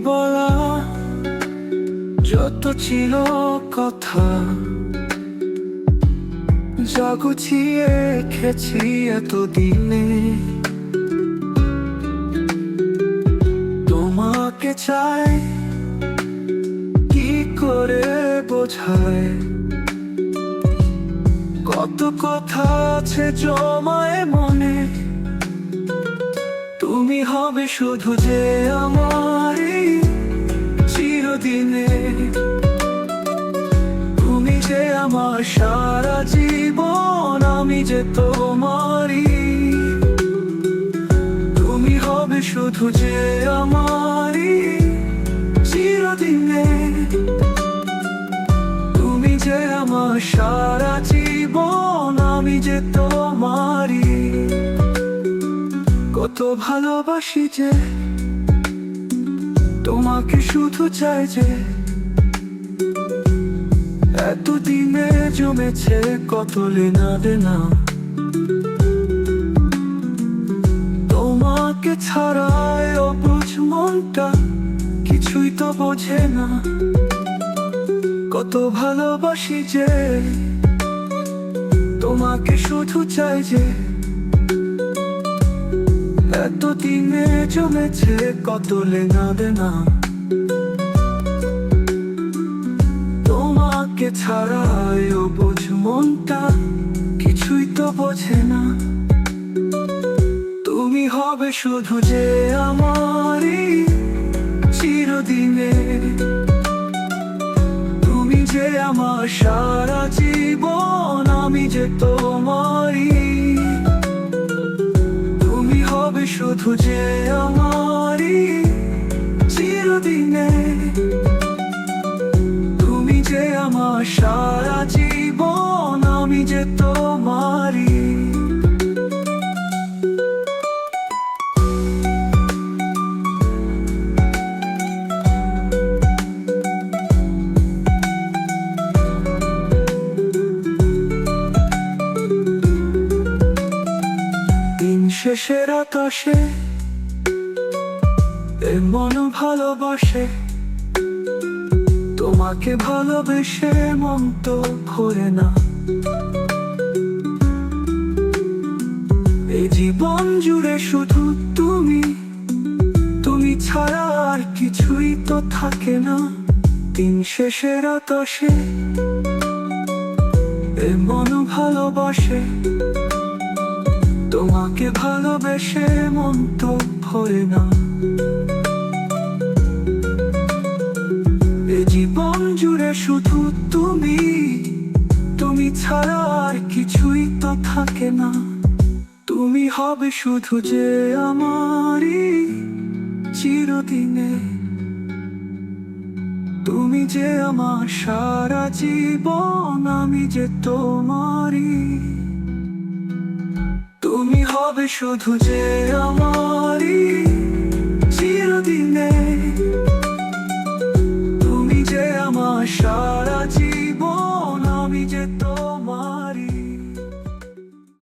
বলা যত ছিল কথা, যা গুছিয়ে রেখেছি এতদিনে, তোমাকে চাই কি করে বোঝায়। কত কথা আছে জমায় মনে, তুমি হবে শুধু যে আমারই চিরদিনে। তুমি যে আমার সারা জীবন, আমি যে তোমারই। তুমি হবে শুধু যে আমারই চিরদিনে। তুমি যে আমার সারা জীবন, আমি যে তোমারই। কত ভালোবাসি যে তোমাকে, শুধু চাই যে। এতদিনে জমেছে কত লেনা দেনা, তোমাকে ছাড়াই অবুঝ মনটা কিছুই তো বোঝে না। কত ভালোবাসি যে তোমাকে, শুধু চাই যে। এতদিনে জমেছে কত লেনা দেনা, তোমাকে ছাড়াই অবুঝ মনটা কিছুই তো বোঝে না। তুমি হবে শুধু যে আমারই চিরদিনে। তুমি যে আমার সারা জীবন, আমি যে তোমারই। তুমি হবে শুধু যে আমারই চিরদিনে। তুমি যে আমার সারা জীবন, আমি যে তোমারই। শেষের আকাশে মন ভালোবাসে, তোমাকে ভালোবেসে মন তো ভরে না। এই জীবন জুড়ে শুধু তুমি, তুমি ছাড়া আর কিছুই তো থাকে না। দিন শেষের আকাশে মন ভালোবাসে, তোমাকে ভালোবেসে মন তো ভরে না। এ জীবন জুড়ে শুধু তুমি, তুমি ছাড়া আর কিছুই তো থাকে না। তুমি হবে শুধু যে আমারই চিরদিনে। তুমি যে আমার সারা জীবন, আমি যে তোমারই। তুমি হবে শুধু যে আমারই চিরদিনে। তুমি যে আমার সারা জীবন, আমি যে